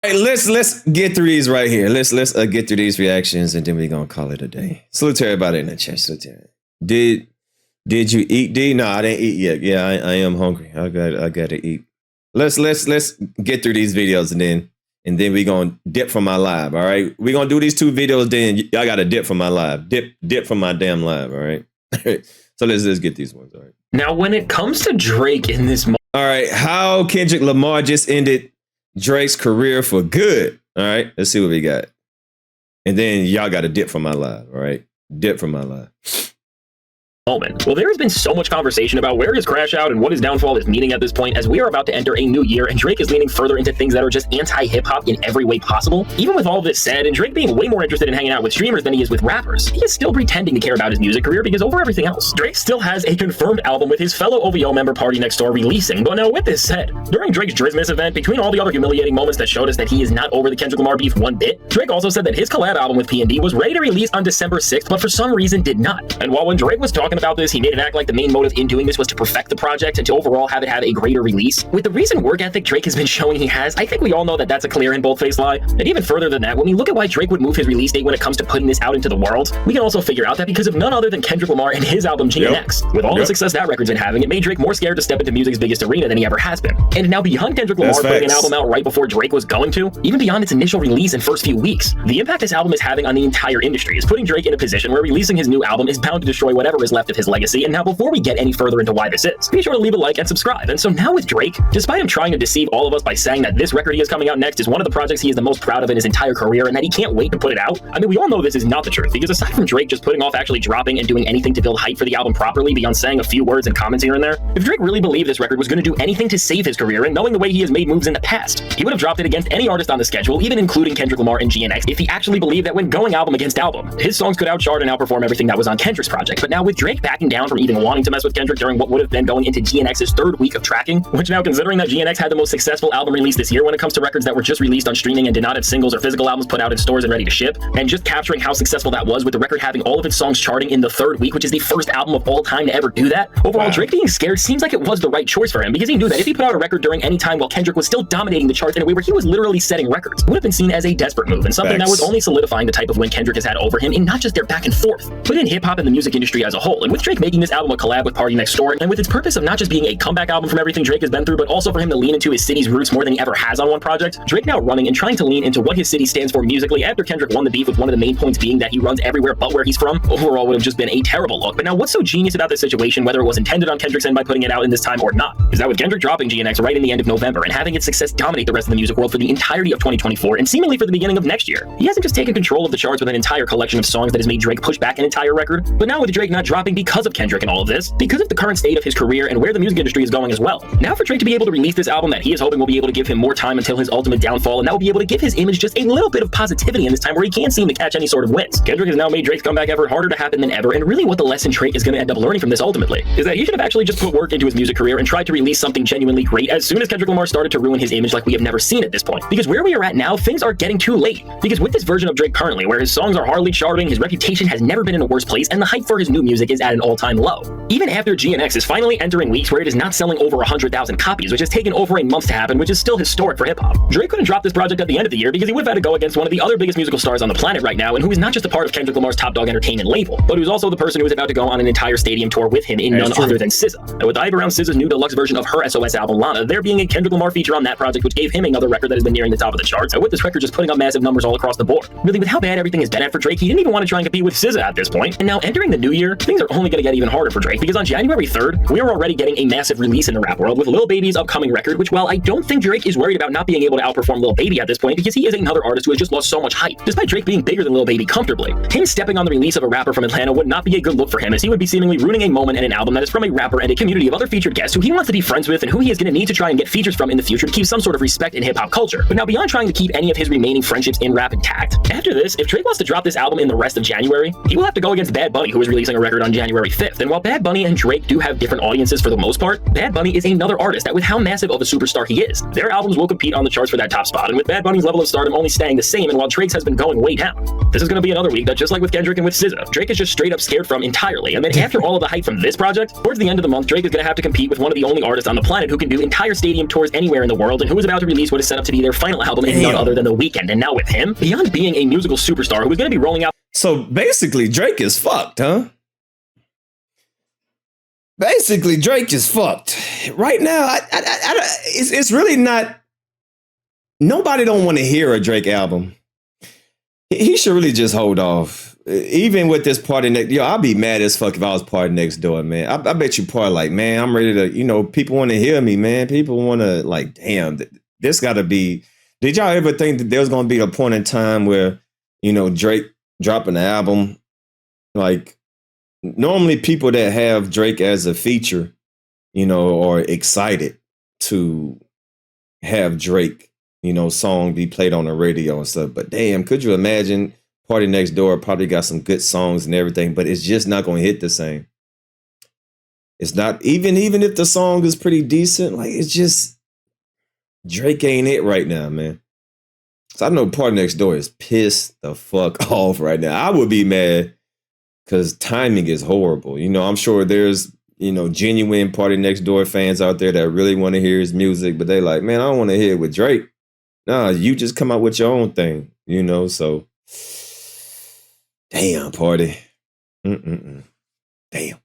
All right, let's get through these right here. Let's get through these reactions, and then we're gonna call it a day. Salute to everybody in the chat. Salute to everybody. Did you eat, D? No, I didn't eat yet. Yeah, I am hungry. I gotta eat. Let's get through these videos, and then we're gonna dip from my live. All right, we're gonna do these 2 videos. Then y'all gotta dip from my live. Dip from my damn live. All right. So let's get these ones. All right. Now, when it comes to Drake in this, all right, how Kendrick Lamar just ended Drake's career for good. All right, let's see what we got. And then y'all got to dip from my live. All right, dip from my live. moment. Well, there has been so much conversation about where his crash out and what his downfall is meaning at this point, as we are about to enter a new year and Drake is leaning further into things that are just anti-hip-hop in every way possible. Even with all of this said, and Drake being way more interested in hanging out with streamers than he is with rappers, he is still pretending to care about his music career because over everything else, Drake still has a confirmed album with his fellow OVO member PartyNextDoor releasing. But now with this said, during Drake's Drizmas event, between all the other humiliating moments that showed us that he is not over the Kendrick Lamar beef one bit, Drake also said that his collab album with P&D was ready to release on December 6th, but for some reason did not. And while when Drake was talking about this, he made it act like the main motive in doing this was to perfect the project and to overall have it have a greater release. With the recent work ethic Drake has been showing he has, I think we all know that that's a clear and bold-faced lie. And even further than that, when we look at why Drake would move his release date when it comes to putting this out into the world, we can also figure out that because of none other than Kendrick Lamar and his album GNX. With all the success that record's been having, it made Drake more scared to step into music's biggest arena than he ever has been. And now beyond Kendrick Lamar putting an album out right before Drake was going to, even beyond its initial release and first few weeks, the impact this album is having on the entire industry is putting Drake in a position where releasing his new album is bound to destroy whatever is left of his legacy. And now before we get any further into why this is, be sure to leave a like and subscribe. And so now with Drake, despite him trying to deceive all of us by saying that this record he is coming out next is one of the projects he is the most proud of in his entire career and that he can't wait to put it out, I mean, we all know this is not the truth, because aside from Drake just putting off actually dropping and doing anything to build hype for the album properly beyond saying a few words and comments here and there, if Drake really believed this record was going to do anything to save his career, and knowing the way he has made moves in the past, he would have dropped it against any artist on the schedule, even including Kendrick Lamar and GNX, if he actually believed that when going album against album, his songs could outchart and outperform everything that was on Kendrick's project. But now with Drake backing down from even wanting to mess with Kendrick during what would have been going into GNX's third week of tracking, which now considering that GNX had the most successful album release this year when it comes to records that were just released on streaming and did not have singles or physical albums put out in stores and ready to ship, and just capturing how successful that was with the record having all of its songs charting in the third week, which is the first album of all time to ever do that, overall Drake being scared seems like it was the right choice for him, because he knew that if he put out a record during any time while Kendrick was still dominating the charts in a way where he was literally setting records, it would have been seen as a desperate move and something that was only solidifying the type of win Kendrick has had over him in not just their back and forth, but in hip-hop and the music industry as a whole. And with Drake making this album a collab with PartyNextDoor, and with its purpose of not just being a comeback album from everything Drake has been through, but also for him to lean into his city's roots more than he ever has on one project, Drake now running and trying to lean into what his city stands for musically after Kendrick won the beef, with one of the main points being that he runs everywhere but where he's from, overall would have just been a terrible look. But now what's so genius about this situation, whether it was intended on Kendrick's end by putting it out in this time or not, is that with Kendrick dropping GNX right in the end of November and having its success dominate the rest of the music world for the entirety of 2024 and seemingly for the beginning of next year, he hasn't just taken control of the charts with an entire collection of songs that has made Drake push back an entire record, but now with Drake not dropping because of Kendrick and all of this, because of the current state of his career and where the music industry is going as well. Now for Drake to be able to release this album that he is hoping will be able to give him more time until his ultimate downfall, and that will be able to give his image just a little bit of positivity in this time where he can't seem to catch any sort of wins. Kendrick has now made Drake's comeback effort harder to happen than ever, and really what the lesson Drake is going to end up learning from this ultimately is that he should have actually just put work into his music career and tried to release something genuinely great as soon as Kendrick Lamar started to ruin his image like we have never seen at this point. Because where we are at now, things are getting too late. Because with this version of Drake currently, where his songs are hardly charting, his reputation has never been in a worse place, and the hype for his new music is at an all-time low. Even after GNX is finally entering weeks where it is not selling over 100,000 copies, which has taken over a month to happen, which is still historic for hip-hop. Drake couldn't drop this project at the end of the year because he would have had to go against one of the other biggest musical stars on the planet right now, and who is not just a part of Kendrick Lamar's Top Dog Entertainment label, but who's also the person who is about to go on an entire stadium tour with him in none other than SZA. And with the hype around SZA's new deluxe version of her SOS album, Lana, there being a Kendrick Lamar feature on that project, which gave him another record that has been nearing the top of the charts, and with this record just putting up massive numbers all across the board. Really, with how bad everything has been at for Drake, he didn't even want to try and compete with SZA at this point. And now entering the new year, things are only going to get even harder for Drake, because on January 3rd, we are already getting a massive release in the rap world with Lil Baby's upcoming record, which while I don't think Drake is worried about not being able to outperform Lil Baby at this point, because he is another artist who has just lost so much hype, despite Drake being bigger than Lil Baby comfortably, him stepping on the release of a rapper from Atlanta would not be a good look for him, as he would be seemingly ruining a moment and an album that is from a rapper and a community of other featured guests who he wants to be friends with and who he is going to need to try and get features from in the future to keep some sort of respect in hip-hop culture. But now beyond trying to keep any of his remaining friendships in rap intact, after this, if Drake wants to drop this album in the rest of January, he will have to go against Bad Bunny, who is releasing a record on January 5th. And while Bad Bunny and Drake do have different audiences for the most part, Bad Bunny is another artist that with how massive of a superstar he is, their albums will compete on the charts for that top spot, and with Bad Bunny's level of stardom only staying the same, and while Drake's has been going way down. This is going to be another week that, just like with Kendrick and with SZA, Drake is just straight up scared from entirely. And then after all of the hype from this project, towards the end of the month, Drake is going to have to compete with one of the only artists on the planet who can do entire stadium tours anywhere in the world, and who is about to release what is set up to be their final album in none other than The Weeknd. And now with him, beyond being a musical superstar who is going to be rolling out. So basically, Drake is fucked, huh? Basically, Drake is fucked right now. It's really not. Nobody don't want to hear a Drake album. He should really just hold off. Even with this Party Next, I'd be mad as fuck if I was PartyNextDoor, man. I bet you Party like, man, I'm ready to, people want to hear me, man. People want to like, damn, this got to be. Did y'all ever think that there was going to be a point in time where, Drake dropping an album, like normally people that have Drake as a feature, are excited to have Drake, song be played on the radio and stuff. But damn, could you imagine PartyNextDoor probably got some good songs and everything, but it's just not going to hit the same. It's not, even if the song is pretty decent, like it's just, Drake ain't it right now, man. So I know PartyNextDoor is pissed the fuck off right now. I would be mad because timing is horrible. I'm sure there's, genuine PartyNextDoor fans out there that really want to hear his music, but they like, man, I don't want to hear it with Drake. Nah, you just come out with your own thing, so damn, Party. Damn.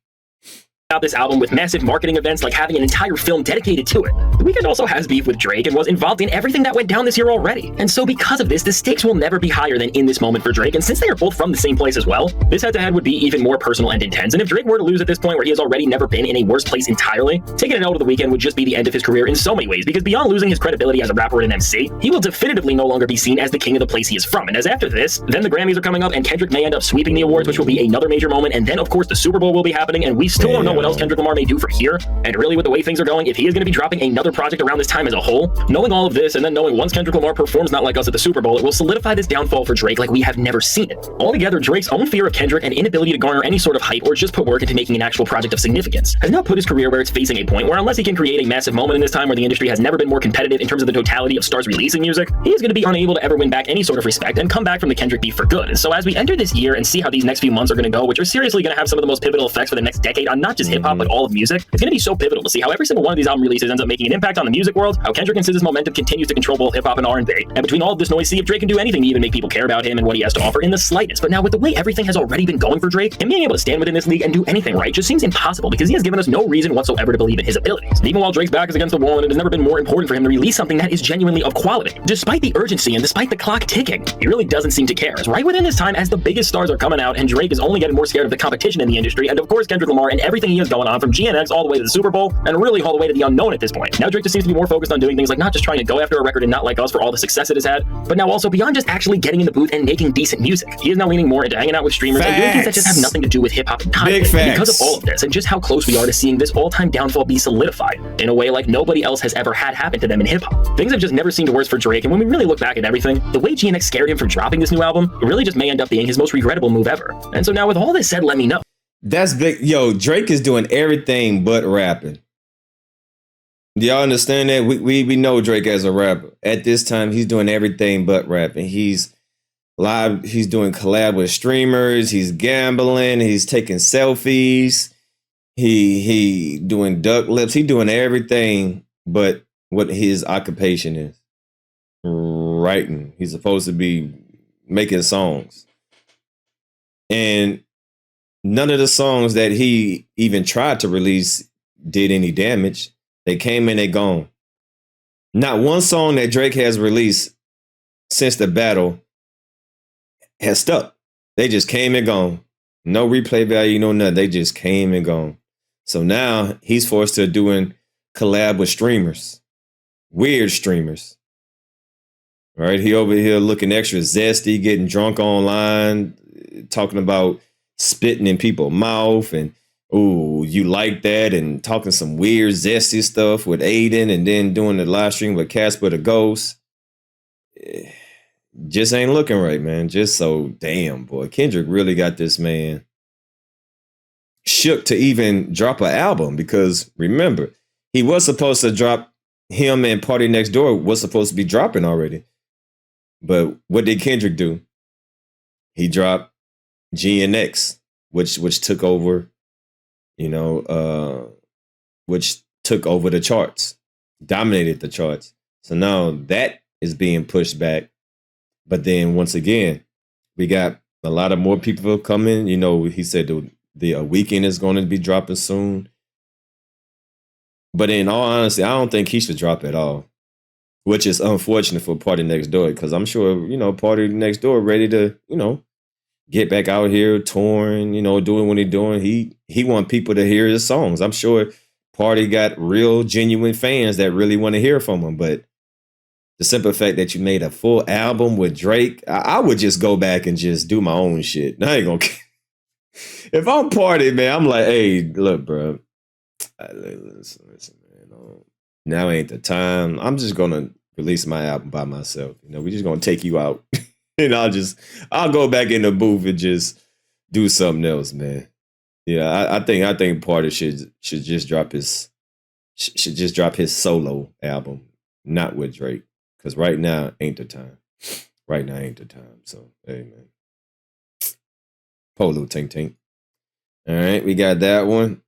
Out this album with massive marketing events like having an entire film dedicated to it. The Weeknd also has beef with Drake and was involved in everything that went down this year already. And so because of this, the stakes will never be higher than in this moment for Drake. And since they are both from the same place as well, this head-to-head would be even more personal and intense. And if Drake were to lose at this point where he has already never been in a worse place entirely, taking it out of the Weeknd would just be the end of his career in so many ways, because beyond losing his credibility as a rapper and an MC, he will definitively no longer be seen as the king of the place he is from. And as after this, then the Grammys are coming up and Kendrick may end up sweeping the awards, which will be another major moment. And then of course the Super Bowl will be happening, and we still don't know what else Kendrick Lamar may do for here. And really with the way things are going, if he is going to be dropping another project around this time as a whole, knowing all of this and then knowing once Kendrick Lamar performs Not Like Us at the Super Bowl, it will solidify this downfall for Drake like we have never seen it. Altogether, Drake's own fear of Kendrick and inability to garner any sort of hype or just put work into making an actual project of significance has now put his career where it's facing a point where unless he can create a massive moment in this time where the industry has never been more competitive in terms of the totality of stars releasing music, he is going to be unable to ever win back any sort of respect and come back from the Kendrick beef for good. And so as we enter this year and see how these next few months are going to go, which are seriously going to have some of the most pivotal effects for the next decade on not just hip-hop but all of music, it's going to be so pivotal to see how every single one of these album releases ends up making an impact on the music world, how Kendrick and SZA's momentum continues to control both hip-hop and R&B, and between all of this noise, see if Drake can do anything to even make people care about him and what he has to offer in the slightest. But now with the way everything has already been going for Drake, him being able to stand within this league and do anything right just seems impossible, because he has given us no reason whatsoever to believe in his abilities. And even while Drake's back is against the wall and it has never been more important for him to release something that is genuinely of quality, despite the urgency and despite the clock ticking, he really doesn't seem to care. As right within this time, as the biggest stars are coming out and Drake is only getting more scared of the competition in the industry, and of course Kendrick Lamar and everything he has going on from GNX all the way to the Super Bowl, and really all the way to the unknown at this point. Now Drake just seems to be more focused on doing things like not just trying to go after a record and Not Like Us for all the success it has had, but now also beyond just actually getting in the booth and making decent music. He is now leaning more into hanging out with streamers and doing things that just have nothing to do with hip-hop and content. Because of all of this and just how close we are to seeing this all-time downfall be solidified in a way like nobody else has ever had happen to them in hip-hop. Things have just never seemed worse for Drake, and when we really look back at everything, the way GNX scared him from dropping this new album, it really just may end up being his most regrettable move ever. And so now with all this said, let me know. That's big. Yo, Drake is doing everything but rapping. Do y'all understand that? We know Drake as a rapper. At this time, he's doing everything but rapping. He's live. He's doing collab with streamers. He's gambling. He's taking selfies. He doing duck lips. He doing everything but what his occupation is. Writing. He's supposed to be making songs. And none of the songs that he even tried to release did any damage. They came and they gone. Not one song that Drake has released since the battle has stuck. They just came and gone. No replay value, no nothing. They just came and gone. So now he's forced to doing collab with streamers. Weird streamers. All right, he over here looking extra zesty, getting drunk online, talking about spitting in people's mouth and ooh, you like that, and talking some weird zesty stuff with Aiden, and then doing the live stream with Casper the Ghost. Just ain't looking right, man. Just so damn, boy. Kendrick really got this man shook to even drop an album because remember, he was supposed to drop him and PartyNextDoor was supposed to be dropping already. But what did Kendrick do? He dropped GNX, which took over, which took over the charts, dominated the charts. So now that is being pushed back. But then once again, we got a lot of more people coming. He said the Weekend is going to be dropping soon. But in all honesty, I don't think he should drop at all, which is unfortunate for PartyNextDoor because I'm sure, PartyNextDoor ready to, get back out here touring, doing what he's doing. He want people to hear his songs. I'm sure Party got real, genuine fans that really want to hear from him. But the simple fact that you made a full album with Drake, I would just go back and just do my own shit. I ain't gonna. If I'm Party, man, I'm like, hey, look, bro. Listen, man. Now ain't the time. I'm just gonna release my album by myself. We're just gonna take you out, and I'll go back in the booth and just do something else, man. Yeah, I think Party should just drop his solo album, not with Drake, because right now ain't the time. Right now ain't the time. So hey, man. Polo Tink Tink. All right, we got that one.